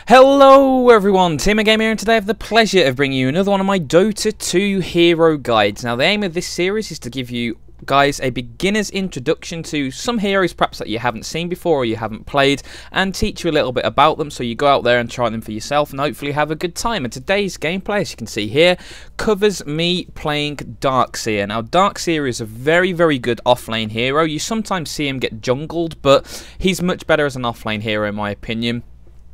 Hello everyone, TimmerGamer here, and today I have the pleasure of bringing you another one of my Dota 2 hero guides. Now the aim of this series is to give you guys a beginner's introduction to some heroes perhaps that you haven't seen before or you haven't played, and teach you a little bit about them so you go out there and try them for yourself and hopefully have a good time. And today's gameplay, as you can see here, covers me playing Seer. Now Seer is a very good offlane hero. You sometimes see him get jungled, but he's much better as an offlane hero in my opinion.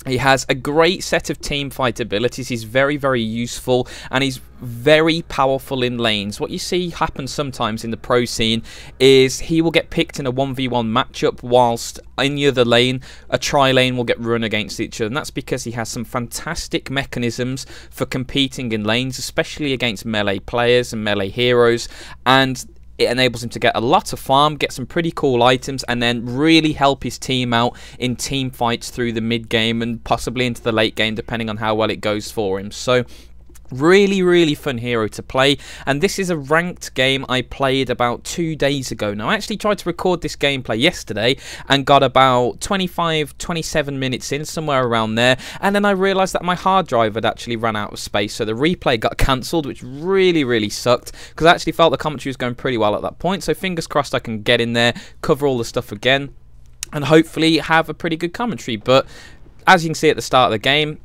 He has a great set of team fight abilities. He's very useful, and he's very powerful in lanes. What you see happen sometimes in the pro scene is he will get picked in a 1v1 matchup, whilst in the other lane a tri-lane will get run against each other, and that's because he has some fantastic mechanisms for competing in lanes, especially against melee players and melee heroes, and it enables him to get a lot of farm, get some pretty cool items, and then really help his team out in team fights through the mid game and possibly into the late game, depending on how well it goes for him. So really fun hero to play, and this is a ranked game I played about 2 days ago. Now I actually tried to record this gameplay yesterday and got about 25-27 minutes in, somewhere around there, and then I realised that my hard drive had actually run out of space, so the replay got cancelled, which really sucked, because I actually felt the commentary was going pretty well at that point. So fingers crossed I can get in there, cover all the stuff again, and hopefully have a pretty good commentary. But as you can see at the start of the game,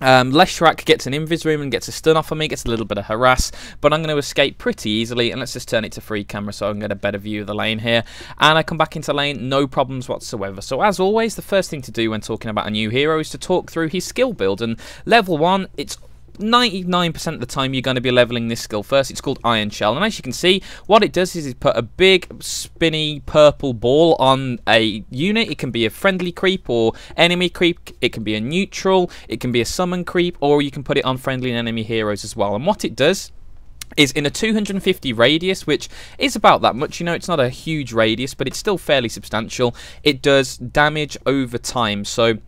Leshrac gets an invis room and gets a stun off of me, gets a little bit of harass, but I'm going to escape pretty easily. And let's just turn it to free camera so I can get a better view of the lane here. And I come back into lane, no problems whatsoever. So as always, the first thing to do when talking about a new hero is to talk through his skill build. And level 1, it's 99% of the time you're going to be leveling this skill first. It's called Iron Shell, and as you can see, what it does is it put a big spinny purple ball on a unit. It can be a friendly creep or enemy creep, it can be a neutral, it can be a summon creep, or you can put it on friendly and enemy heroes as well. And what it does is, in a 250 radius, which is about that much, you know, it's not a huge radius, but it's still fairly substantial, it does damage over time. So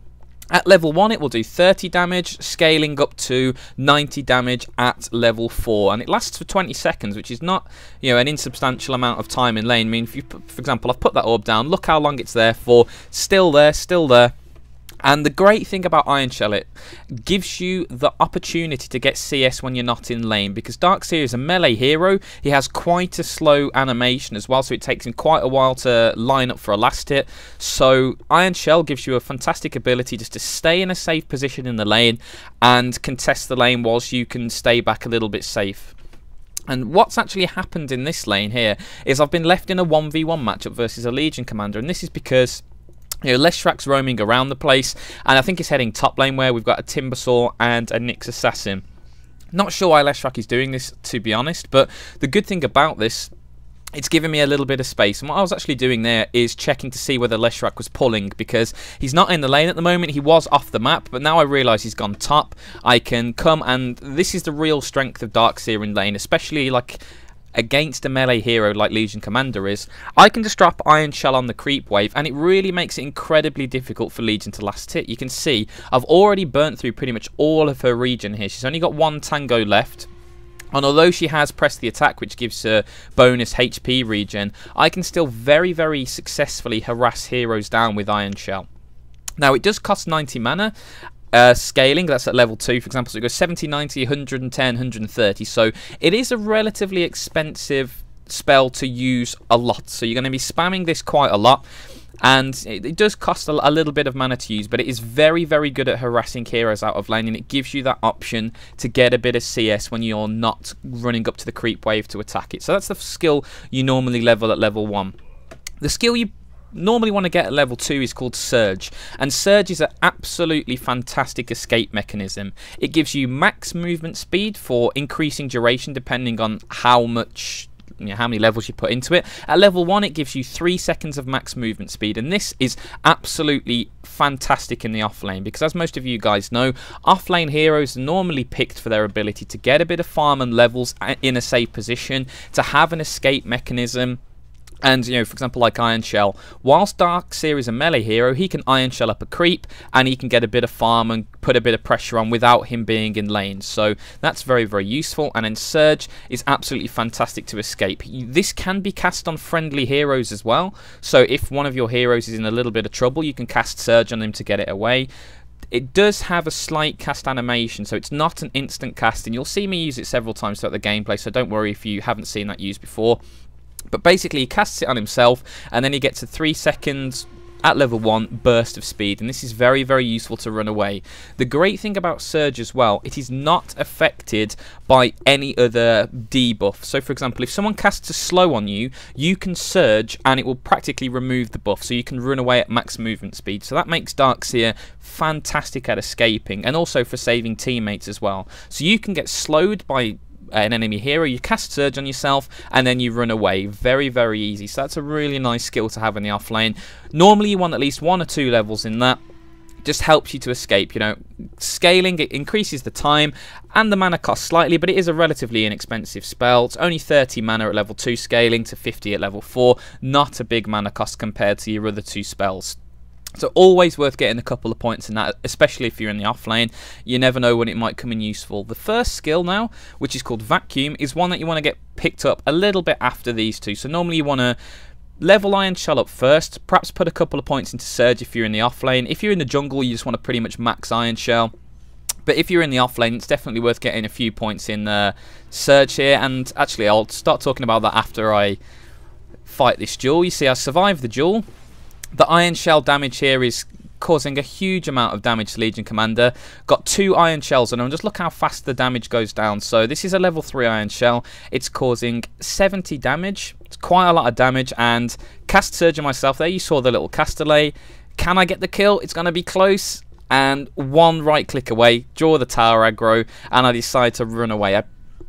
at level 1 it will do 30 damage, scaling up to 90 damage at level 4, and it lasts for 20 seconds, which is not, you know, an insubstantial amount of time in lane. I mean, if you put, for example, I've put that orb down, look how long it's there for, still there. And the great thing about Iron Shell, it gives you the opportunity to get CS when you're not in lane, because Seer is a melee hero. He has quite a slow animation as well, so it takes him quite a while to line up for a last hit. So Iron Shell gives you a fantastic ability just to stay in a safe position in the lane and contest the lane whilst you can stay back a little bit safe. And what's actually happened in this lane here is I've been left in a 1v1 matchup versus a Legion commander, and this is because, you know, Leshrac's roaming around the place, and I think he's heading top lane where we've got a Timbersaw and a Nyx Assassin. Not sure why Leshrac is doing this, to be honest, but the good thing about this, it's giving me a little bit of space. And what I was actually doing there is checking to see whether Leshrac was pulling, because he's not in the lane at the moment. He was off the map, but now I realise he's gone top. I can come, and this is the real strength of Seer in lane, especially like against a melee hero like Legion Commander is. I can just drop Iron Shell on the creep wave, and it really makes it incredibly difficult for Legion to last hit. You can see I've already burnt through pretty much all of her regen here. She's only got one tango left, and although she has pressed the attack, which gives her bonus HP regen, I can still very successfully harass heroes down with Iron Shell. Now it does cost 90 mana. Scaling, that's at level 2, for example, so it goes 70, 90, 110, 130, so it is a relatively expensive spell to use a lot, so you're going to be spamming this quite a lot, and it does cost a little bit of mana to use, but it is very good at harassing heroes out of lane, and it gives you that option to get a bit of CS when you're not running up to the creep wave to attack it. So that's the skill you normally level at level 1. The skill you normally want to get at level 2 is called Surge, and Surge is an absolutely fantastic escape mechanism. It gives you max movement speed for increasing duration depending on how much, you know, how many levels you put into it. At level 1 it gives you 3 seconds of max movement speed, and this is absolutely fantastic in the offlane, because as most of you guys know, offlane heroes are normally picked for their ability to get a bit of farm and levels in a safe position, to have an escape mechanism. And, you know, for example, like Iron Shell, whilst Seer is a melee hero, he can Iron Shell up a creep, and he can get a bit of farm and put a bit of pressure on without him being in lane. So that's very useful. And then Surge is absolutely fantastic to escape. This can be cast on friendly heroes as well. So if one of your heroes is in a little bit of trouble, you can cast Surge on him to get it away. it does have a slight cast animation, so it's not an instant cast, and you'll see me use it several times throughout the gameplay, so don't worry if you haven't seen that used before. But basically he casts it on himself, and then he gets a 3 seconds at level 1 burst of speed, and this is very, very useful to run away. The great thing about Surge as well, it is not affected by any other debuff. So for example, if someone casts a slow on you, you can Surge and it will practically remove the buff, so you can run away at max movement speed. So that makes Darkseer fantastic at escaping, and also for saving teammates as well. So you can get slowed by an enemy hero, you cast Surge on yourself, and then you run away. Very, very easy. So that's a really nice skill to have in the offlane. Normally you want at least 1 or 2 levels in that. Just helps you to escape. You know, scaling, it increases the time and the mana cost slightly, but it is a relatively inexpensive spell. It's only 30 mana at level 2, scaling to 50 at level 4. Not a big mana cost compared to your other 2 spells. So always worth getting a couple of points in that, especially if you're in the off lane. You never know when it might come in useful. The first skill now, which is called Vacuum, is one that you want to get picked up a little bit after these 2. So normally you want to level Iron Shell up first, perhaps put a couple of points into Surge if you're in the off lane. If you're in the jungle, you just want to pretty much max Iron Shell. But if you're in the off lane, it's definitely worth getting a few points in Surge here. And actually, I'll start talking about that after I fight this duel. You see, I survived the duel. The Iron Shell damage here is causing a huge amount of damage to Legion Commander. Got 2 Iron Shells on him. Just look how fast the damage goes down. So this is a level 3 Iron Shell. It's causing 70 damage. It's quite a lot of damage. And cast Surge on myself there. You saw the little cast delay. Can I get the kill? It's going to be close. And 1 right click away. Draw the tower aggro. And I decide to run away. I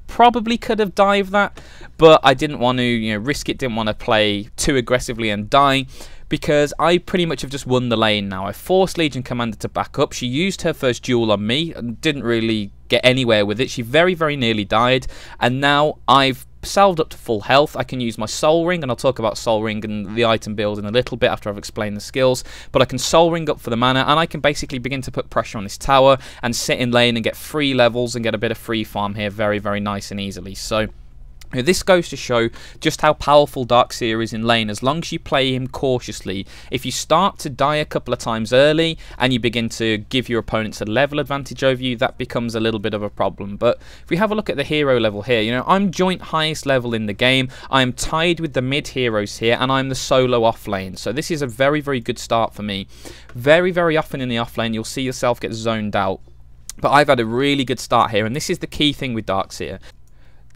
probably could have dived that, but I didn't want to risk it. Didn't want to play too aggressively and die, because I pretty much have just won the lane now. I forced Legion Commander to back up. She used her first duel on me and didn't really get anywhere with it. She very, very nearly died, and now I've salved up to full health. I can use my Soul Ring, and I'll talk about Soul Ring and the item build in a little bit after I've explained the skills, but I can Soul Ring up for the mana, and I can basically begin to put pressure on this tower and sit in lane and get free levels and get a bit of free farm here very, very nice and easily. So this goes to show just how powerful Darkseer is in lane, as long as you play him cautiously. If you start to die a couple of times early and you begin to give your opponents a level advantage over you, that becomes a little bit of a problem. But if we have a look at the hero level here, I'm joint highest level in the game. I'm tied with the mid heroes here, and I'm the solo off lane. So this is a very, very good start for me. Very, very often in the off lane, you'll see yourself get zoned out. But I've had a really good start here, and this is the key thing with Darkseer.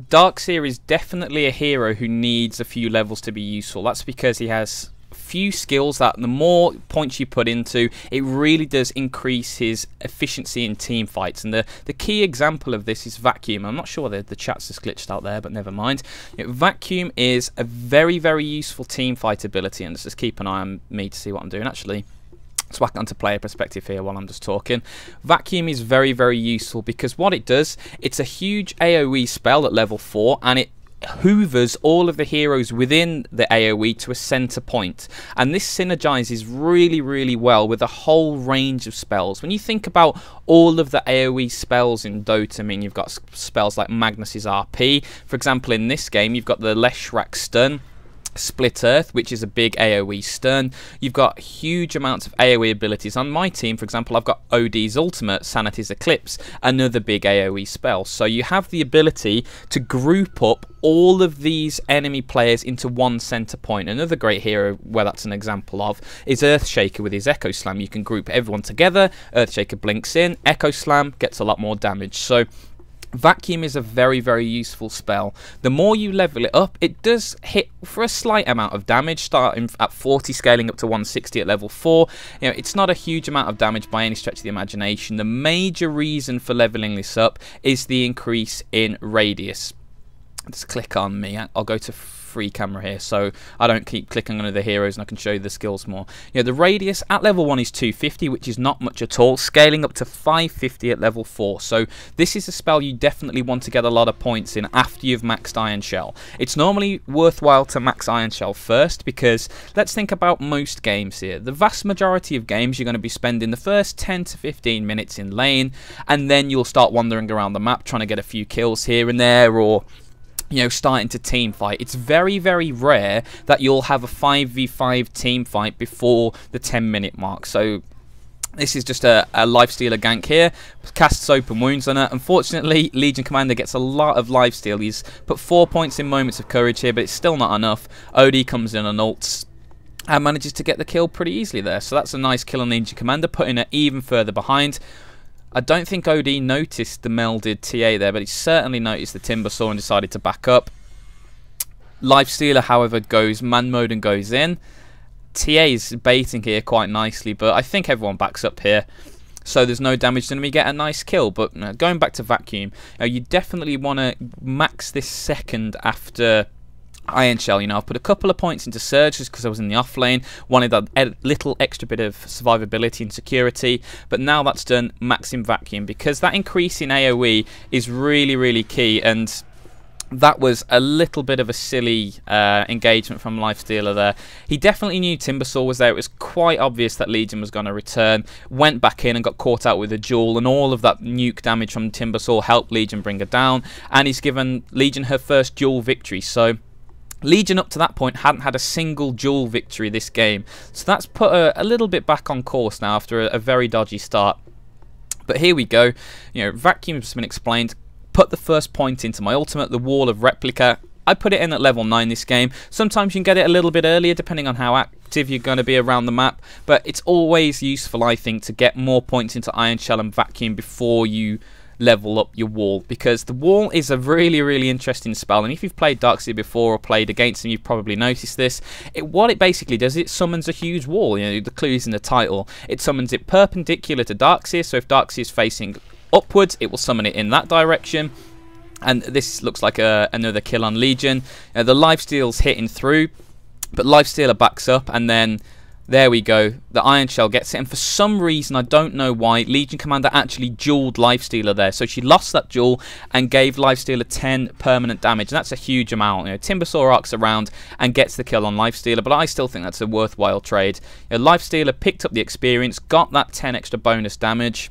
Darkseer is definitely a hero who needs a few levels to be useful. That's because he has few skills that the more points you put into, it really does increase his efficiency in team fights. And the key example of this is Vacuum. I'm not sure whether the chat's just glitched out there, but never mind. Vacuum is a very, very useful team fight ability, and let's just keep an eye on me to see what I'm doing. Actually, swap onto player perspective here while I'm just talking. Vacuum is very, very useful because what it does, it's a huge AoE spell at level 4, and it hoovers all of the heroes within the AoE to a center point, and this synergizes really, really well with a whole range of spells. When you think about all of the AoE spells in Dota, I mean, you've got spells like Magnus's RP. For example, in this game, you've got the Leshrac stun, Split Earth, which is a big AoE stun. You've got huge amounts of AoE abilities. On my team, for example, I've got OD's ultimate, Sanity's Eclipse, another big AoE spell. So you have the ability to group up all of these enemy players into one center point. Another great hero where that's an example of is Earthshaker with his Echo Slam. You can group everyone together, Earthshaker blinks in, Echo Slam gets a lot more damage. So Vacuum is a very, very useful spell. The more you level it up, it does hit for a slight amount of damage, starting at 40, scaling up to 160 at level 4. It's not a huge amount of damage by any stretch of the imagination. The major reason for leveling this up is the increase in radius. Just click on me. I'll go to free camera here so I don't keep clicking on the heroes, and I can show you the skills more. The radius at level 1 is 250, which is not much at all, scaling up to 550 at level 4. So this is a spell you definitely want to get a lot of points in after you've maxed Iron Shell. It's normally worthwhile to max Iron Shell first, because let's think about most games here. The vast majority of games you're going to be spending the first 10 to 15 minutes in lane, and then you'll start wandering around the map trying to get a few kills here and there, or starting to team fight. It's very, very rare that you'll have a 5v5 team fight before the 10-minute mark. So This is just a lifestealer gank here. Casts open wounds on her. Unfortunately, Legion Commander gets a lot of lifesteal. He's put 4 points in Moments of Courage here, but it's still not enough. OD comes in and ults and manages to get the kill pretty easily there. So that's a nice kill on Legion Commander, putting her even further behind. I don't think OD noticed the melded TA there, but he certainly noticed the Timbersaw and decided to back up. Lifestealer, however, goes man mode and goes in. TA is baiting here quite nicely, but I think everyone backs up here, so there's no damage done and we get a nice kill. But going back to Vacuum, you definitely want to max this second after Iron Shell. I've put a couple of points into Surge just because I was in the off lane, wanted that little extra bit of survivability and security, but now that's done, maxing Vacuum, because that increase in AoE is really, really key. And that was a little bit of a silly engagement from Lifestealer there. He definitely knew Timbersaw was there. It was quite obvious that Legion was going to return. Went back in and got caught out with a duel, and all of that nuke damage from Timbersaw helped Legion bring her down, and he's given Legion her first duel victory. So Legion up to that point hadn't had a single duel victory this game. So that's put her a little bit back on course now after a very dodgy start. But here we go. Vacuum's been explained. Put the first point into my ultimate, the Wall of Replica. I put it in at level 9 this game. Sometimes you can get it a little bit earlier depending on how active you're going to be around the map, but it's always useful, I think, to get more points into Iron Shell and Vacuum before you level up your Wall, because the Wall is a really, really interesting spell, and if you've played Darkseer before or played against him, you've probably noticed this. What it basically does, it summons a huge wall. The clue is in the title. It summons it perpendicular to Darkseer, so if Darkseer is facing upwards, it will summon it in that direction. And this looks like another kill on Legion. The lifesteal's hitting through, but Lifestealer backs up, and then there we go. The Iron Shell gets it, and for some reason, I don't know why, Legion Commander actually dueled Lifestealer there. So she lost that duel and gave Lifestealer 10 permanent damage, and that's a huge amount. Timbersaw arcs around and gets the kill on Lifestealer, but I still think that's a worthwhile trade. Lifestealer picked up the experience, got that 10 extra bonus damage,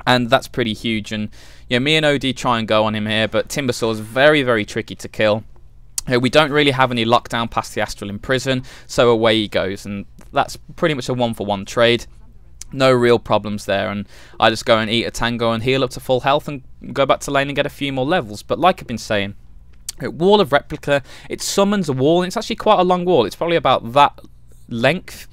and that's pretty huge. And me and OD try and go on him here, but Timbersaw is very, very tricky to kill. We don't really have any lockdown past the Astral Imprison, so away he goes, and that's pretty much a 1-for-1 trade. No real problems there, and I just go and eat a tango and heal up to full health and go back to lane and get a few more levels. But like I've been saying, Wall of Replica, it summons a wall, and it's actually quite a long wall. It's probably about that length,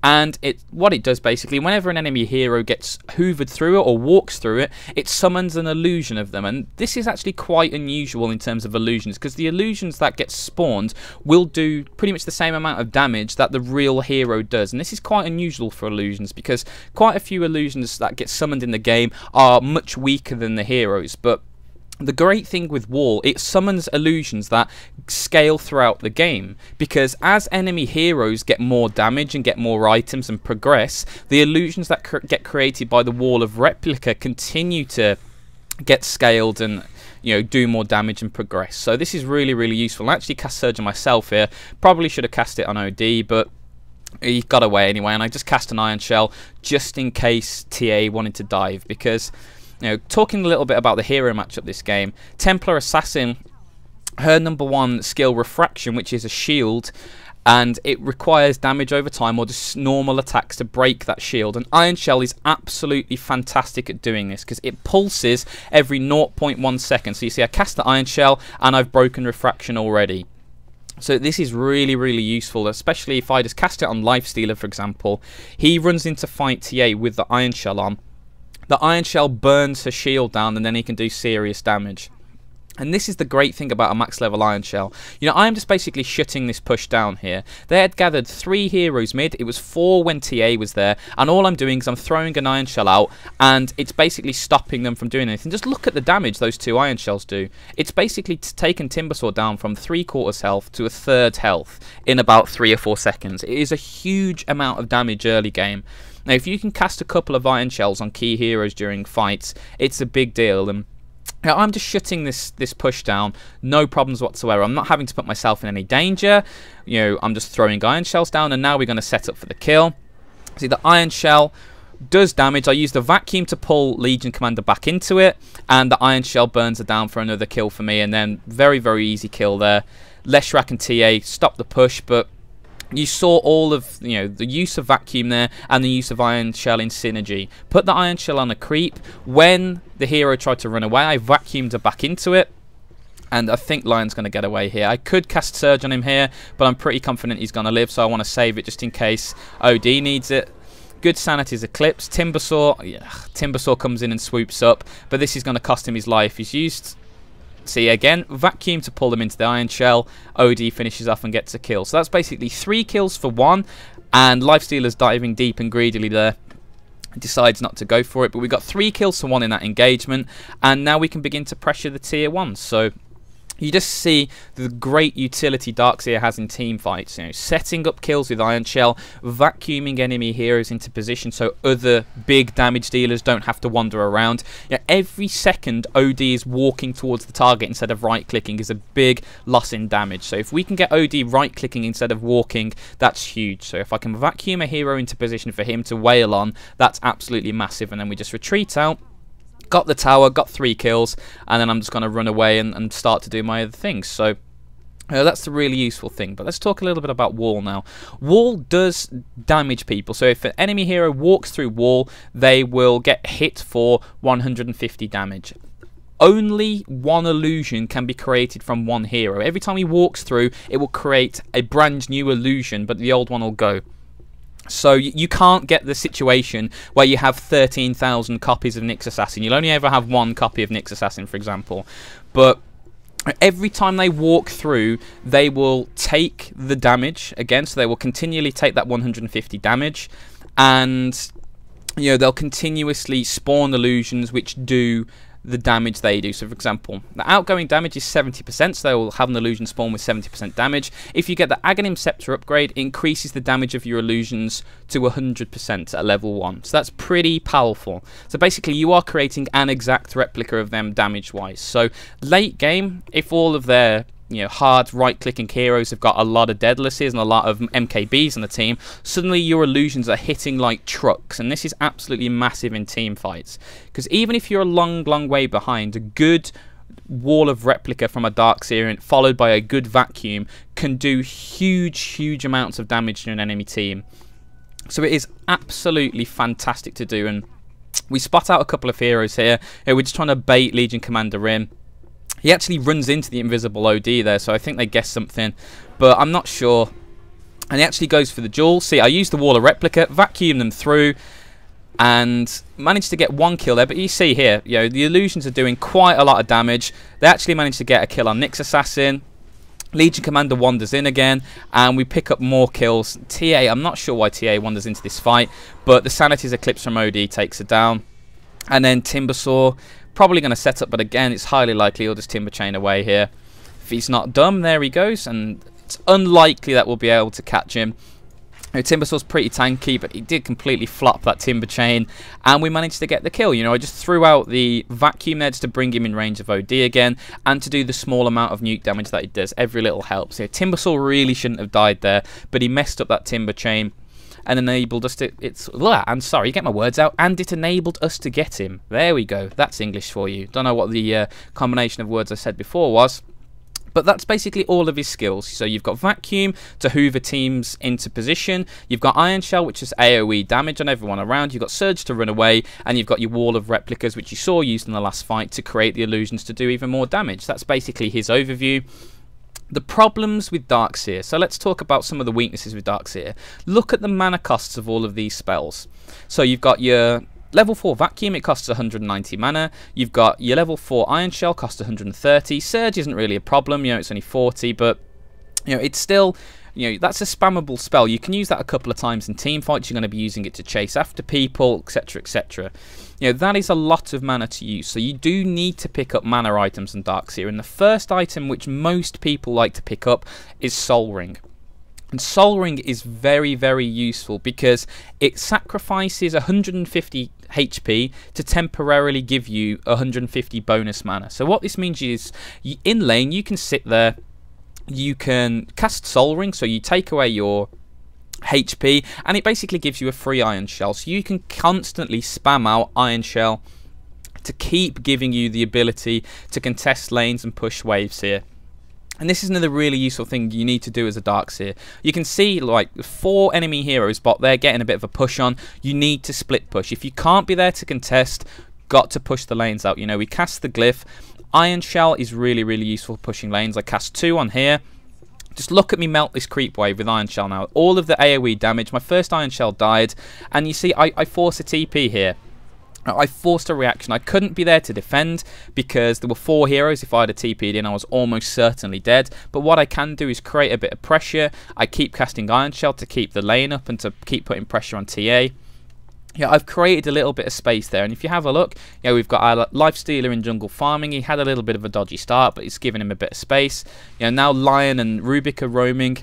and what it does basically, whenever an enemy hero gets hoovered through it or walks through it, it summons an illusion of them. And this is actually quite unusual in terms of illusions, because the illusions that get spawned will do pretty much the same amount of damage that the real hero does. And this is quite unusual for illusions, because quite a few illusions that get summoned in the game are much weaker than the heroes. But the great thing with Wall, it summons illusions that scale throughout the game, because as enemy heroes get more damage and get more items and progress, the illusions that get created by the Wall of Replica continue to get scaled and do more damage and progress. So this is really, really useful. I actually cast Surge on myself here. Probably should have cast it on OD, but he got away anyway, and I just cast an Iron Shell just in case TA wanted to dive, because talking a little bit about the hero matchup this game, Templar Assassin, her #1 skill Refraction, which is a shield, and it requires damage over time or just normal attacks to break that shield. And Iron Shell is absolutely fantastic at doing this, because it pulses every 0.1 seconds. So you see I cast the Iron Shell and I've broken Refraction already. So this is really, really useful, especially if I just cast it on Lifestealer, for example. He runs into fight TA with the Iron Shell on. The Iron Shell burns her shield down, and then he can do serious damage. And this is the great thing about a max level Iron Shell. I am just basically shutting this push down here. They had gathered 3 heroes mid. It was 4 when TA was there. And all I'm doing is I'm throwing an Iron Shell out, and it's basically stopping them from doing anything. Just look at the damage those 2 Iron Shells do. It's basically taken Timbersaw down from 3/4 health to 1/3 health in about 3 or 4 seconds. It is a huge amount of damage early game. Now, if you can cast a couple of Iron Shells on key heroes during fights, it's a big deal. And I'm just shutting this push down, no problems whatsoever. I'm not having to put myself in any danger. I'm just throwing Iron Shells down, and now we're going to set up for the kill. See, the Iron Shell does damage. I use the Vacuum to pull Legion Commander back into it, and the Iron Shell burns her down for another kill for me, and then very, very easy kill there. Leshrac and TA stop the push, but you saw all of, you know, the use of vacuum there and the use of Iron Shell in synergy. Put the Iron Shell on a creep. When the hero tried to run away, I vacuumed her back into it. And I think Lion's going to get away here. I could cast Surge on him here, but I'm pretty confident he's going to live, so I want to save it just in case OD needs it. Good Sanity's Eclipse. Timbersaw, yeah, Timbersaw comes in and swoops up, but this is going to cost him his life. He's used... See, again, vacuum to pull them into the Iron Shell. OD finishes off and gets a kill. So that's basically 3 kills for 1. And Lifestealer's diving deep and greedily there. Decides not to go for it. But we got 3 kills for 1 in that engagement. And now we can begin to pressure the tier 1s. So you just see the great utility Darkseer has in team fights. You know, setting up kills with Iron Shell, vacuuming enemy heroes into position so other big damage dealers don't have to wander around. You know, every second OD is walking towards the target instead of right-clicking is a big loss in damage. So if we can get OD right-clicking instead of walking, that's huge. So if I can vacuum a hero into position for him to wail on, that's absolutely massive. And then we just retreat out. Got the tower, got 3 kills, and then I'm just going to run away and start to do my other things. So that's the really useful thing. But let's talk a little bit about wall now. Wall does damage people. So if an enemy hero walks through wall, they will get hit for 150 damage. Only 1 illusion can be created from 1 hero. Every time he walks through, it will create a brand new illusion, but the old one will go. So you can't get the situation where you have 13,000 copies of Nyx Assassin. You'll only ever have 1 copy of Nyx Assassin, for example. But every time they walk through, they will take the damage again. So they will continually take that 150 damage. And, you know, they'll continuously spawn illusions which do the damage they do. So for example, the outgoing damage is 70%, so they will have an illusion spawn with 70% damage. If you get the Aghanim Scepter upgrade, it increases the damage of your illusions to 100% at level 1. So that's pretty powerful. So basically you are creating an exact replica of them damage wise. So late game, if all of their hard right-clicking heroes have got a lot of Deadlesses and a lot of MKBs on the team, suddenly your illusions are hitting like trucks, and this is absolutely massive in team fights. Because even if you're a long way behind, a good wall of replica from a Darkseer followed by a good vacuum can do huge amounts of damage to an enemy team. So it is absolutely fantastic to do, and we spot out a couple of heroes here. We're just trying to bait Legion Commander in. He actually runs into the invisible OD there, so I think they guessed something, but I'm not sure. And he actually goes for the duel. See, I used the wall of replica, vacuum them through, and managed to get 1 kill there. But you see here, the illusions are doing quite a lot of damage. They actually managed to get a kill on Nyx Assassin. Legion Commander wanders in again, and we pick up more kills. TA, I'm not sure why TA wanders into this fight, but the Sanity's Eclipse from OD takes it down. And then Timbersaw, probably going to set up, but again, it's highly likely he'll just Timber Chain away here. If he's not dumb, there he goes, and it's unlikely that we'll be able to catch him. Timbersaw's pretty tanky, but he did completely flop that Timber Chain, and we managed to get the kill. I just threw out the vacuum there just to bring him in range of OD again, and to do the small amount of nuke damage that he does. Every little helps. Timbersaw really shouldn't have died there, but he messed up that Timber Chain and enabled us to... I'm sorry, get my words out. And it enabled us to get him. There we go. That's English for you. Don't know what the combination of words I said before was. But that's basically all of his skills. So you've got Vacuum to hoover teams into position. You've got Iron Shell, which is AoE damage on everyone around. You've got Surge to run away. And you've got your Wall of Replicas, which you saw used in the last fight to create the illusions to do even more damage. That's basically his overview. The problems with Darkseer. So let's talk about some of the weaknesses with Darkseer. Look at the mana costs of all of these spells. So you've got your level 4 Vacuum, it costs 190 mana. You've got your level 4 Iron Shell, costs 130. Surge isn't really a problem, it's only 40, but it's still... that's a spammable spell. You can use that a couple of times in team fights. You're going to be using it to chase after people, etc, etc. That is a lot of mana to use. So you do need to pick up mana items in Darkseer. And the first item which most people like to pick up is Soul Ring. And Soul Ring is very useful because it sacrifices 150 HP to temporarily give you 150 bonus mana. So what this means is, in lane, you can sit there, you can cast Soul Ring, so you take away your HP, and it basically gives you a free Iron Shell. So you can constantly spam out Iron Shell to keep giving you the ability to contest lanes and push waves here. And this is another really useful thing you need to do as a Darkseer. You can see like 4 enemy heroes, but they're getting a bit of a push on. You need to split push. If you can't be there to contest, got to push the lanes out. You know, we cast the glyph. Iron Shell is really, really useful for pushing lanes. I cast 2 on here. Just look at me melt this creep wave with Iron Shell now. All of the AoE damage. My first Iron Shell died. And you see, I force a TP here. I forced a reaction. I couldn't be there to defend because there were 4 heroes. If I had a TP'd in, I was almost certainly dead. But what I can do is create a bit of pressure. I keep casting Iron Shell to keep the lane up and to keep putting pressure on TA. Yeah, I've created a little bit of space there, and if you have a look, you know, we've got our Lifestealer in jungle farming. He had a little bit of a dodgy start, but it's given him a bit of space. You know, now Lion and Rubik are roaming,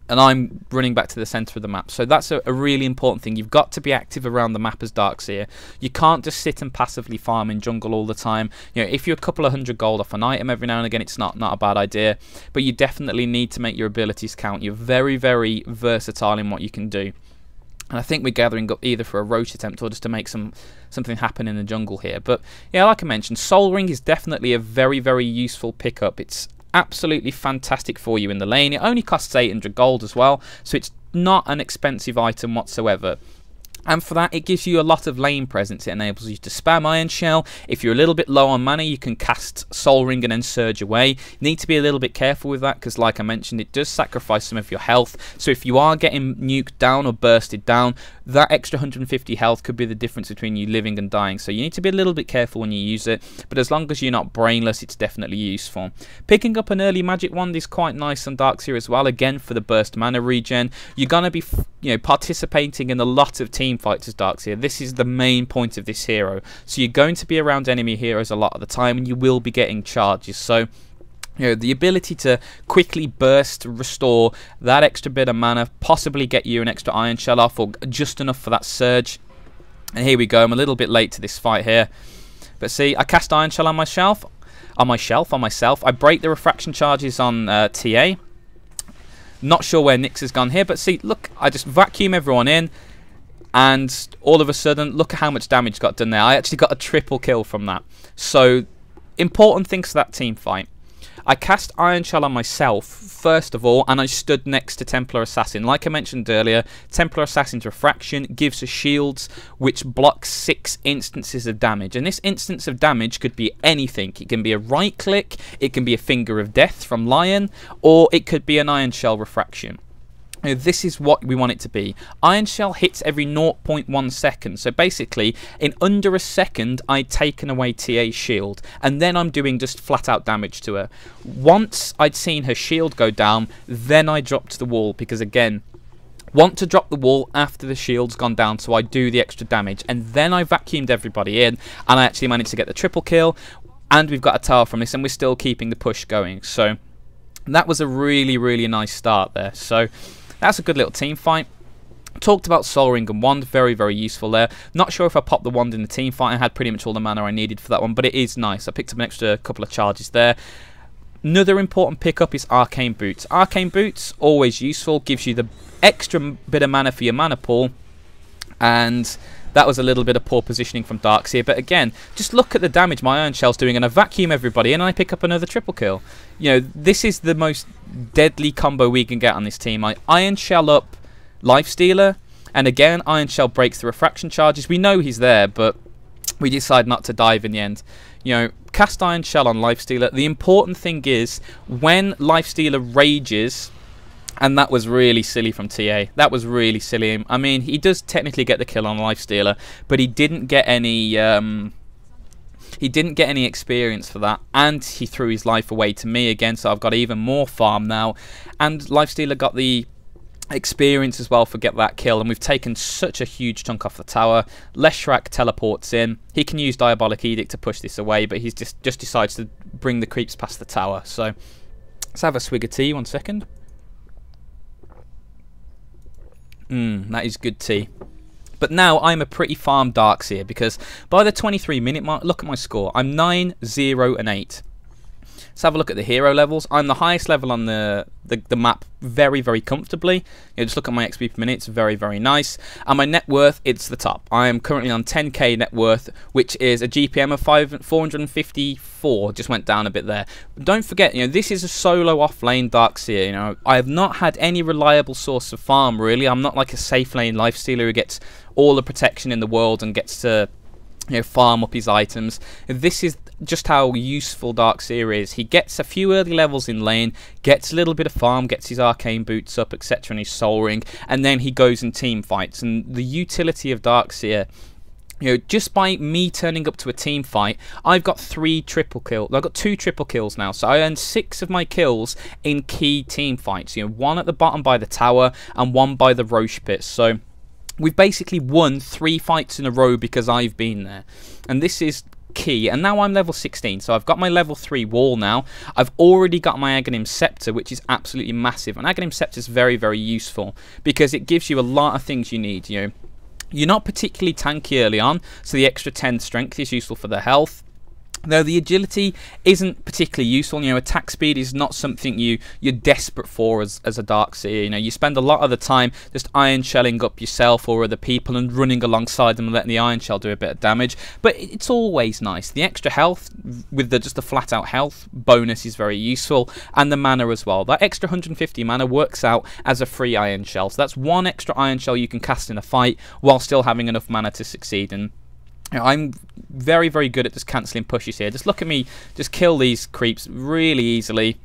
and I'm running back to the centre of the map. So that's a really important thing. You've got to be active around the map as Darkseer. You can't just sit and passively farm in jungle all the time. You know, if you're a couple of 100 gold off an item every now and again, it's not a bad idea. But you definitely need to make your abilities count. You're very, very versatile in what you can do. And I think we're gathering up either for a roach attempt or just to make something happen in the jungle here. But yeah, like I mentioned, Soul Ring is definitely a very, very useful pickup. It's absolutely fantastic for you in the lane. It only costs 800 gold as well, so it's not an expensive item whatsoever. And for that, it gives you a lot of lane presence. It enables you to spam Iron Shell. If you're a little bit low on mana, you can cast Soul Ring and then surge away. You need to be a little bit careful with that because, like I mentioned, it does sacrifice some of your health. So if you are getting nuked down or bursted down, that extra 150 health could be the difference between you living and dying. So you need to be a little bit careful when you use it. But as long as you're not brainless, it's definitely useful. Picking up an early magic wand is quite nice on Darkseer as well. Again, for the burst mana regen, you're going to be participating in a lot of team fights as Darkseer. This is the main point of this hero. So you're going to be around enemy heroes a lot of the time, and you will be getting charges. So you know, the ability to quickly burst, restore that extra bit of mana, possibly get you an extra Iron Shell off or just enough for that surge. And here we go. I'm a little bit late to this fight here. But see, I cast Iron Shell on myself. I break the refraction charges on TA. Not sure where Nyx has gone here, but see, look, I just vacuum everyone in, and all of a sudden, look at how much damage got done there. I actually got a triple kill from that. So, important things for that team fight. I cast Iron Shell on myself, first of all, and I stood next to Templar Assassin. Like I mentioned earlier, Templar Assassin's Refraction gives us shields which blocks 6 instances of damage. And this instance of damage could be anything. It can be a right click, it can be a Finger of Death from Lion, or it could be an Iron Shell Refraction. Now, this is what we want it to be. Iron Shell hits every 0.1 second. So basically, in under a second, I'd taken away TA's shield. And then I'm doing just flat out damage to her. Once I'd seen her shield go down, then I dropped the wall. Because again, want to drop the wall after the shield's gone down so I do the extra damage. And then I vacuumed everybody in. And I actually managed to get the triple kill. And we've got a tower from this. And we're still keeping the push going. So that was a really, really nice start there. So that's a good little team fight. Talked about Soul Ring and Wand, very, very useful there. Not sure if I popped the Wand in the team fight. I had pretty much all the mana I needed for that one, but it is nice. I picked up an extra couple of charges there. Another important pickup is Arcane Boots. Arcane Boots, always useful, gives you the extra bit of mana for your mana pool, and that was a little bit of poor positioning from Darkseer. But again, just look at the damage my Iron Shell's doing, and I vacuum everybody and I pick up another triple kill. You know, this is the most deadly combo we can get on this team. I Iron Shell up Lifestealer, and again, Iron Shell breaks the refraction charges. We know he's there, but we decide not to dive in the end. You know, cast Iron Shell on Lifestealer. The important thing is, when Lifestealer rages, and that was really silly from TA. That was really silly. I mean, he does technically get the kill on Lifestealer, but he didn't get any experience for that, and he threw his life away to me again, so I've got even more farm now. And Lifestealer got the experience as well for get that kill, and we've taken such a huge chunk off the tower. Leshrac teleports in. He can use Diabolic Edict to push this away, but he's just decides to bring the creeps past the tower. So let's have a swig of tea, 1 second. That is good tea. But now I'm a pretty farm Darkseer, because by the 23-minute mark, look at my score. I'm 9, 0, and 8. Let's have a look at the hero levels. I'm the highest level on the map very, very comfortably. You know, just look at my XP per minute, it's very, very nice. And my net worth, it's the top. I am currently on 10k net worth, which is a GPM of 454. Just went down a bit there. But don't forget, you know, this is a solo off-lane Dark Seer. You know, I have not had any reliable source of farm, really. I'm not like a safe lane lifestealer who gets all the protection in the world and gets to, you know, farm up his items. This is just how useful Dark Seer is. He gets a few early levels in lane, gets a little bit of farm, gets his arcane boots up, etc., and his soul ring, and then he goes in team fights. And the utility of Dark Seer, you know, just by me turning up to a team fight, I've got 3 triple kills. I've got 2 triple kills now, so I earned 6 of my kills in key team fights. You know, 1 at the bottom by the tower and 1 by the Roche pit. So we've basically won 3 fights in a row because I've been there, and this is key. And now I'm level 16, so I've got my level 3 wall now. I've already got my Aghanim Scepter, which is absolutely massive, and Aghanim Scepter is very, very useful because it gives you a lot of things you need. You know, you're not particularly tanky early on, so the extra 10 strength is useful for the health. Though the agility isn't particularly useful. You know, attack speed is not something you're desperate for as a Dark Seer. You know, you spend a lot of the time just iron shelling up yourself or other people and running alongside them and letting the iron shell do a bit of damage. But it's always nice. The extra health with just the flat out health bonus is very useful, and the mana as well. That extra 150 mana works out as a free iron shell. So that's 1 extra iron shell you can cast in a fight while still having enough mana to succeed. And I'm very, very good at just cancelling pushes here. Just look at me, just kill these creeps really easily.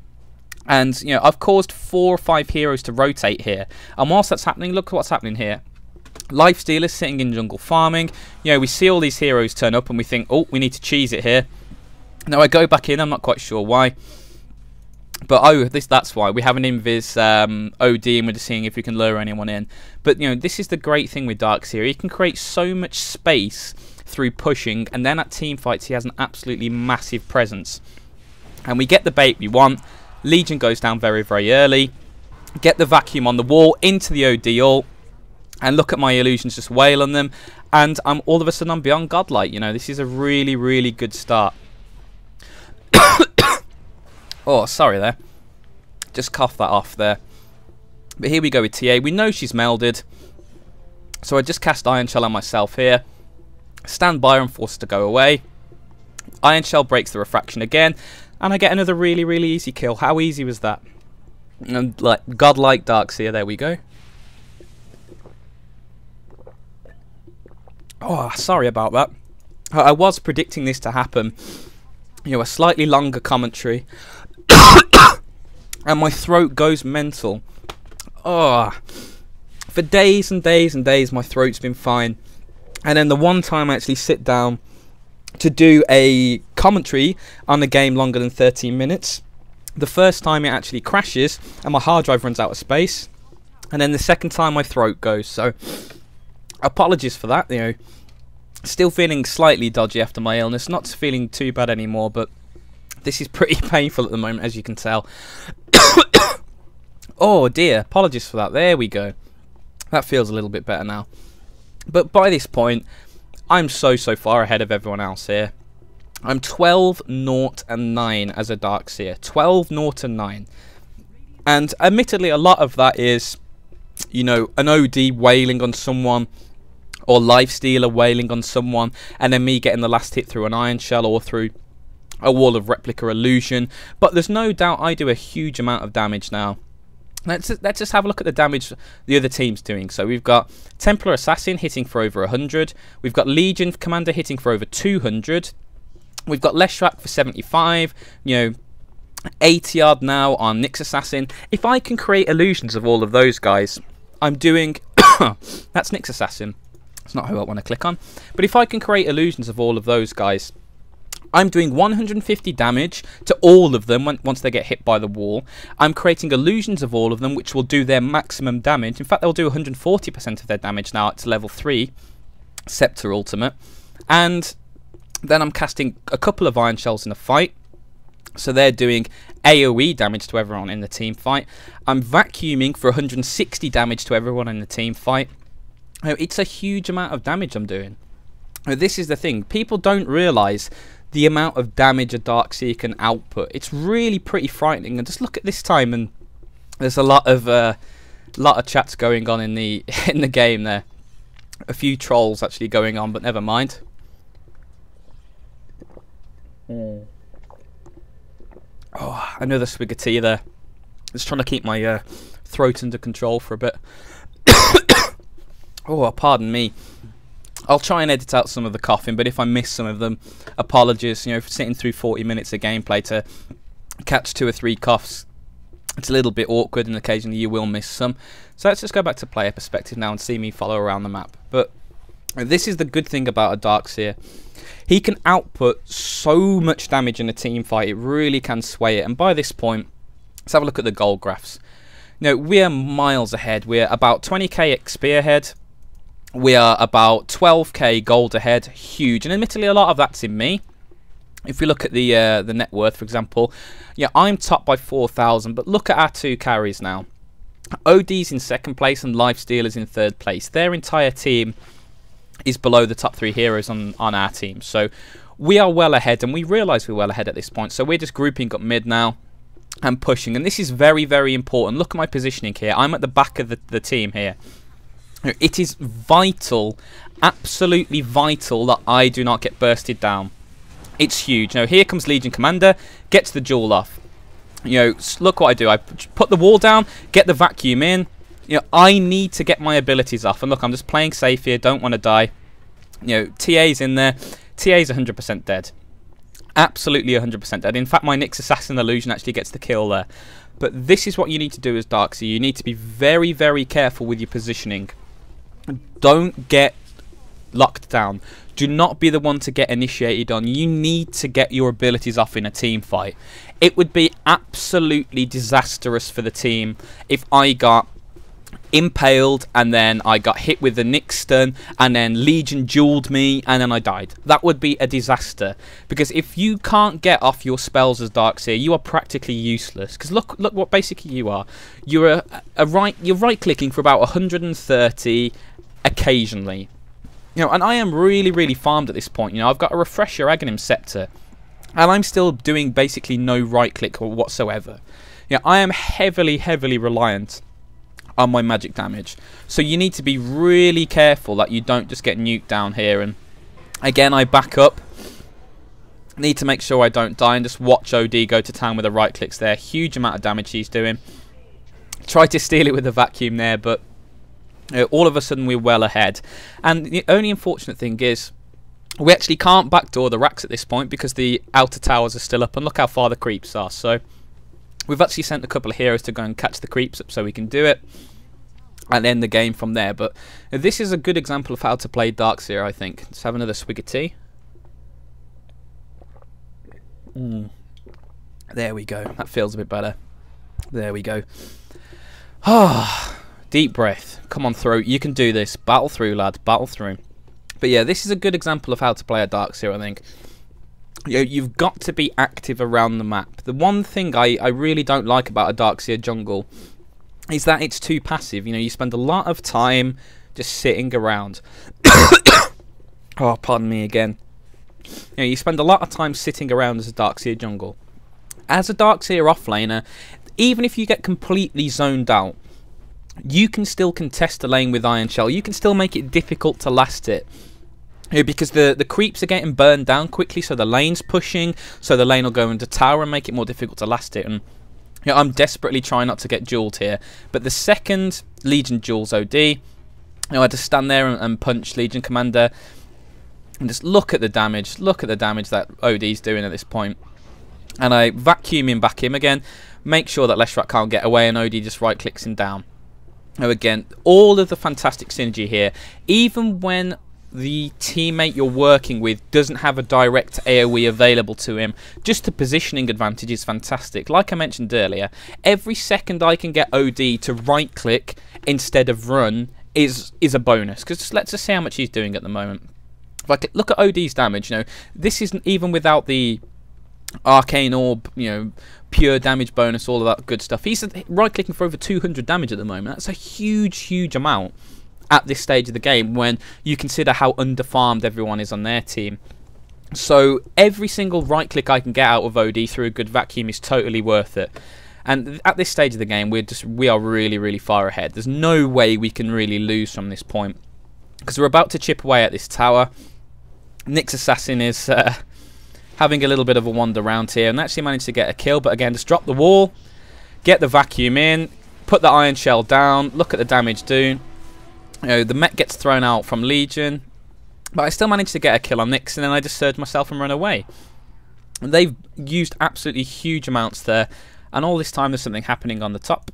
And, you know, I've caused 4 or 5 heroes to rotate here. And whilst that's happening, look at what's happening here. Lifestealers sitting in jungle farming. You know, we see all these heroes turn up and we think, oh, we need to cheese it here. Now I go back in, I'm not quite sure why. But that's why we have an invis OD and we're just seeing if we can lure anyone in. But you know, this is the great thing with Dark Seer. He can create so much space through pushing, and then at team fights he has an absolutely massive presence. And we get the bait we want. Legion goes down very, very early. Get the vacuum on the wall into the OD ult, and look at my illusions just wail on them. And all of a sudden I'm beyond godlike. You know, this is a really, really good start. Oh, sorry there. Just cough that off there. But here we go with TA. We know she's melded. So I just cast Iron Shell on myself here. Stand by and force her to go away. Iron Shell breaks the refraction again. And I get another really, really easy kill. How easy was that? And like godlike Dark Seer, there we go. Oh, sorry about that. I was predicting this to happen. You know, a slightly longer commentary. And my throat goes mental. Oh, for days and days and days my throat's been fine. And then the one time I actually sit down to do a commentary on a game longer than 13 minutes, the first time it actually crashes and my hard drive runs out of space. And then the second time my throat goes. So apologies for that. You know, still feeling slightly dodgy after my illness. Not feeling too bad anymore, but this is pretty painful at the moment, as you can tell. Oh dear, apologies for that. There we go. That feels a little bit better now. But by this point, I'm so far ahead of everyone else here. I'm 12-0-9 as a Dark Seer. 12-0-9. And admittedly, a lot of that is, you know, an OD wailing on someone, or Lifestealer wailing on someone, and then me getting the last hit through an Iron Shell or through a wall of replica illusion. But there's no doubt I do a huge amount of damage now. Let's just have a look at the damage the other team's doing. So we've got Templar Assassin hitting for over 100. We've got Legion Commander hitting for over 200. We've got Leshrak for 75. You know, 80 odd now on Nyx Assassin. If I can create illusions of all of those guys, I'm doing... That's Nyx Assassin. It's not who I want to click on. But if I can create illusions of all of those guys, I'm doing 150 damage to all of them once they get hit by the wall. I'm creating illusions of all of them, which will do their maximum damage. In fact, they'll do 140% of their damage now. It's level 3 Scepter Ultimate. And then I'm casting a couple of Iron Shells in a fight. So they're doing AoE damage to everyone in the team fight. I'm vacuuming for 160 damage to everyone in the team fight. It's a huge amount of damage I'm doing. This is the thing. People don't realise the amount of damage a Darkseer can output. It's really pretty frightening. And just look at this time, and there's a lot of chats going on in the in the game there. A few trolls actually going on, but never mind. Oh, another swig of tea there. Just trying to keep my throat under control for a bit. Oh, pardon me. I'll try and edit out some of the coughing, but if I miss some of them, apologies. You know, for sitting through 40 minutes of gameplay to catch 2 or 3 coughs, it's a little bit awkward, and occasionally you will miss some. So let's just go back to player perspective now and see me follow around the map. But this is the good thing about a Darkseer. He can output so much damage in a team fight, it really can sway it. And by this point, let's have a look at the gold graphs. You know, we're miles ahead. We're about 20k XP ahead. We are about 12k gold ahead. Huge. And admittedly, a lot of that's in me. If we look at the net worth, for example, yeah, I'm top by 4,000. But look at our 2 carries now. OD's in 2nd place and Lifestealer's in 3rd place. Their entire team is below the top 3 heroes on our team. So we are well ahead, and we realise we're well ahead at this point. So we're just grouping up mid now and pushing. And this is very, very important. Look at my positioning here. I'm at the back of the team here. It is vital, absolutely vital, that I do not get bursted down. It's huge. Now, here comes Legion Commander, gets the jewel off. You know, look what I do. I put the wall down, get the vacuum in. You know, I need to get my abilities off. And look, I'm just playing safe here, don't want to die. You know, TA's in there. TA's 100% dead. Absolutely 100% dead. In fact, my Nyx Assassin Illusion actually gets the kill there. But this is what you need to do as Darkseer. You need to be very, very careful with your positioning. Don't get locked down. Do not be the one to get initiated on. You need to get your abilities off in a team fight. It would be absolutely disastrous for the team if I got impaled and then I got hit with the Nyx stun and then Legion jeweled me and then I died. That would be a disaster, because if you can't get off your spells as Darkseer, you are practically useless. Because look what basically you are. You're you're right clicking for about 130 occasionally. You know, and I am really, really farmed at this point. You know, I've got a Refresher Aghanim Scepter, and I'm still doing basically no right click whatsoever. You know, I am heavily, heavily reliant on my magic damage. So you need to be really careful that you don't just get nuked down here. And again, I back up. Need to make sure I don't die and just watch OD go to town with the right clicks there. Huge amount of damage he's doing. Try to steal it with the vacuum there, but all of a sudden we're well ahead. And the only unfortunate thing is we actually can't backdoor the racks at this point because the outer towers are still up, and look how far the creeps are. So we've actually sent a couple of heroes to go and catch the creeps up so we can do it and end the game from there. But this is a good example of how to play Darkseer, I think. Let's have another swig of tea. There we go. That feels a bit better. There we go. Ah, deep breath. Come on, through. You can do this. Battle through, lad. Battle through. But yeah, this is a good example of how to play a Darkseer, I think. You know, you've got to be active around the map. The one thing I really don't like about a Darkseer jungle is that it's too passive. You know, you spend a lot of time just sitting around. Oh, pardon me again. You know, you spend a lot of time sitting around as a Darkseer jungle. As a Darkseer offlaner, even if you get completely zoned out, you can still contest the lane with Iron Shell. You can still make it difficult to last it. You know, because the creeps are getting burned down quickly, so the lane's pushing, so the lane will go into tower and make it more difficult to last it. And you know, I'm desperately trying not to get jeweled here. But the second Legion jewels OD, you know, I had to stand there and punch Legion Commander. And just look at the damage. Look at the damage that OD's doing at this point. And I vacuum him back in again. Make sure that Leshrac can't get away, and OD just right clicks him down. Now again, all of the fantastic synergy here. Even when the teammate you're working with doesn't have a direct AoE available to him, just the positioning advantage is fantastic. Like I mentioned earlier, every second I can get OD to right click instead of run is a bonus. Because let's just see how much he's doing at the moment. If I look at OD's damage, you know, this isn't even without the Arcane Orb, you know, pure damage bonus, all of that good stuff. He's right clicking for over 200 damage at the moment. That's a huge, huge amount at this stage of the game when you consider how underfarmed everyone is on their team. So every single right click I can get out of OD through a good vacuum is totally worth it. And at this stage of the game, we are really, really far ahead. There's no way we can really lose from this point, because we're about to chip away at this tower. Nyx Assassin is having a little bit of a wander around here, and actually managed to get a kill. But again, just drop the wall, get the vacuum in, put the iron shell down. Look at the damage do. You know, the mech gets thrown out from Legion, but I still managed to get a kill on Nyx, and then I just surge myself and run away. And they've used absolutely huge amounts there. And all this time there's something happening on the top.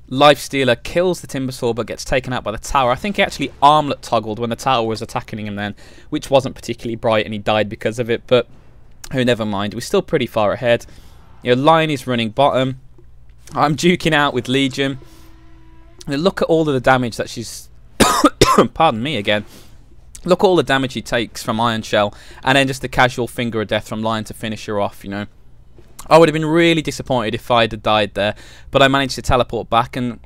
Lifestealer kills the Timbersaw but gets taken out by the tower. I think he actually armlet toggled when the tower was attacking him then, which wasn't particularly bright, and he died because of it. But oh, never mind. We're still pretty far ahead. You know, Lion is running bottom. I'm duking out with Legion. And look at all of the damage that she's... Pardon me again. Look at all the damage he takes from Iron Shell, and then just the casual finger of death from Lion to finish her off, you know. I would have been really disappointed if I'd have died there, but I managed to teleport back, and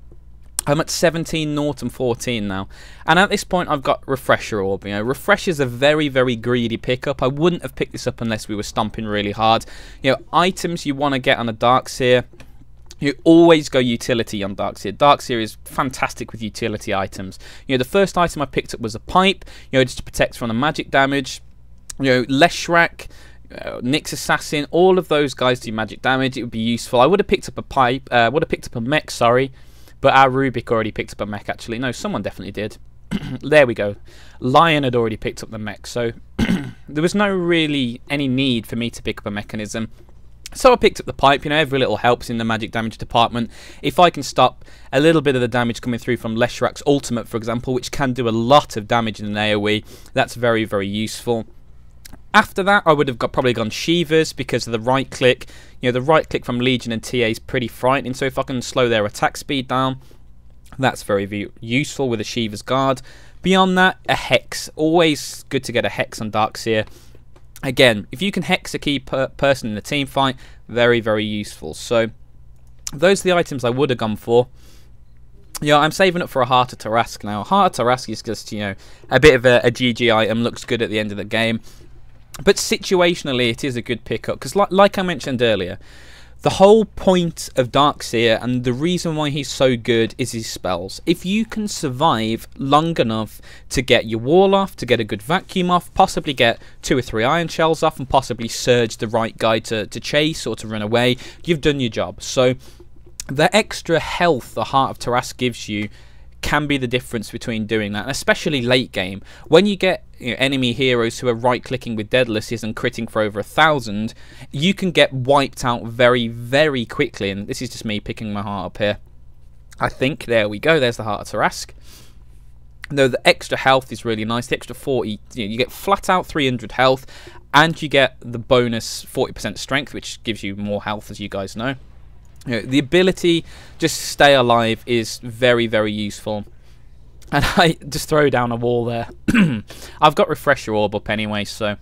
I'm at 17, Naught, and 14 now. And at this point, I've got Refresher Orb. You know, Refresher's a very, very greedy pickup. I wouldn't have picked this up unless we were stomping really hard. You know, items you want to get on a Darkseer, you always go utility on Darkseer. Darkseer is fantastic with utility items. You know, the first item I picked up was a pipe, you know, just to protect from the magic damage. You know, Leshrac, Nyx Assassin, all of those guys do magic damage. It would be useful. I would have picked up a pipe, would have picked up a mech, sorry, but our Rubik already picked up a mech, actually. No, someone definitely did. There we go. Lion had already picked up the mech, so there was no really any need for me to pick up a mechanism. So I picked up the pipe. You know, every little helps in the magic damage department. If I can stop a little bit of the damage coming through from Leshrac's ultimate, for example, which can do a lot of damage in an AoE, that's very, very useful. After that, I would have probably gone Shivas because of the right click. You know, the right click from Legion and TA is pretty frightening, so if I can slow their attack speed down, that's very useful with a Shiva's Guard. Beyond that, a Hex. Always good to get a Hex on Darkseer. Again, if you can Hex a key person in the team fight, very, very useful. So, those are the items I would have gone for. Yeah, I'm saving up for a Heart of Tarask now. Heart of Tarask is just, you know, a bit of a GG item, looks good at the end of the game. But situationally, it is a good pickup, because like I mentioned earlier, the whole point of Darkseer and the reason why he's so good is his spells. If you can survive long enough to get your wall off, to get a good vacuum off, possibly get 2 or 3 iron shells off, and possibly surge the right guy to chase or to run away, you've done your job. So the extra health the Heart of Tarask gives you can be the difference between doing that, and especially late game when you get, you know, enemy heroes who are right clicking with deadlesses and critting for over 1,000, you can get wiped out very, very quickly. And this is just me picking my heart up here. I think there we go, there's the Heart of Tarask. Though the extra health is really nice, the extra 40, you know, you get flat out 300 health, and you get the bonus 40% strength, which gives you more health, as you guys know. You know, the ability just to stay alive is very, very useful. And I just throw down a wall there. I've got Refresher Orb up anyway, so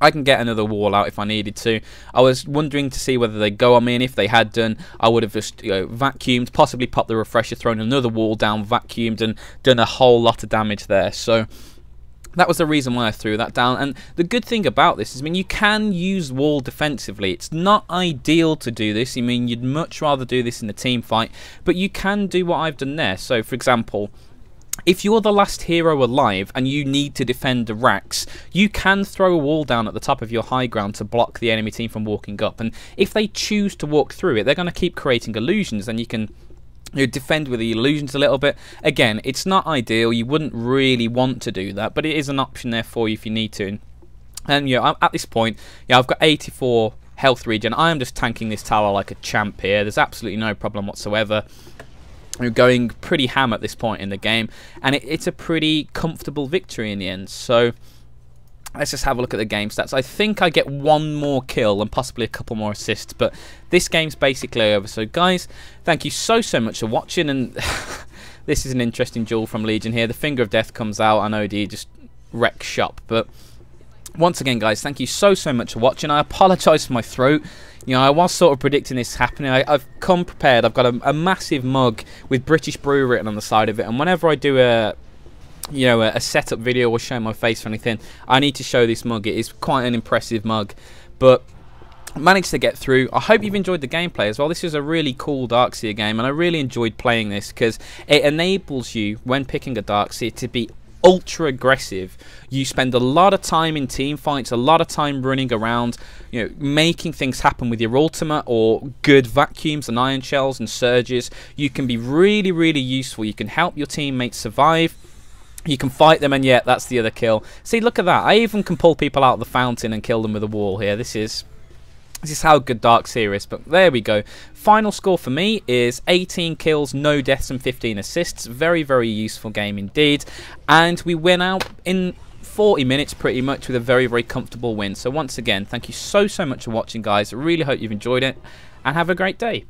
I can get another wall out if I needed to. I was wondering to see whether they'd go on me, and if they had done, I would have just, you know, vacuumed, possibly popped the Refresher, thrown another wall down, vacuumed, and done a whole lot of damage there. So that was the reason why I threw that down. And the good thing about this is, I mean, you can use wall defensively. It's not ideal to do this. I mean, you'd much rather do this in a team fight, but you can do what I've done there. So, for example, if you're the last hero alive and you need to defend the racks, you can throw a wall down at the top of your high ground to block the enemy team from walking up. And if they choose to walk through it, they're going to keep creating illusions, and you can, you defend with the illusions a little bit. Again, it's not ideal. You wouldn't really want to do that, but it is an option there for you if you need to. And you know, at this point, yeah, I've got 84 health regen. I am just tanking this tower like a champ here. There's absolutely no problem whatsoever. We're going pretty ham at this point in the game, and it's a pretty comfortable victory in the end. So let's just have a look at the game stats. I think I get 1 more kill and possibly a couple more assists, but this game's basically over. So guys, thank you so much for watching, and this is an interesting duel from Legion here. The Finger of Death comes out, I know he just wrecks shop, but once again guys, thank you so much for watching. I apologise for my throat. You know, I was sort of predicting this happening. I've come prepared. I've got a massive mug with British Brew written on the side of it, and whenever I do a you know, a setup video or show my face or anything. I need to show this mug. It is quite an impressive mug, but managed to get through. I hope you've enjoyed the gameplay as well. This is a really cool Darkseer game, and I really enjoyed playing this because it enables you, when picking a Darkseer, to be ultra aggressive. You spend a lot of time in team fights, a lot of time running around, you know, making things happen with your ultimate or good vacuums and iron shells and surges. You can be really, really useful. You can help your teammates survive. You can fight them, and yet that's the other kill. See, look at that. I even can pull people out of the fountain and kill them with a wall here. This is how good Darkseer is, but there we go. Final score for me is 18 kills, no deaths and 15 assists. Very, very useful game indeed. And we win out in 40 minutes pretty much with a very, very comfortable win. So once again, thank you so much for watching, guys. I really hope you've enjoyed it, and have a great day.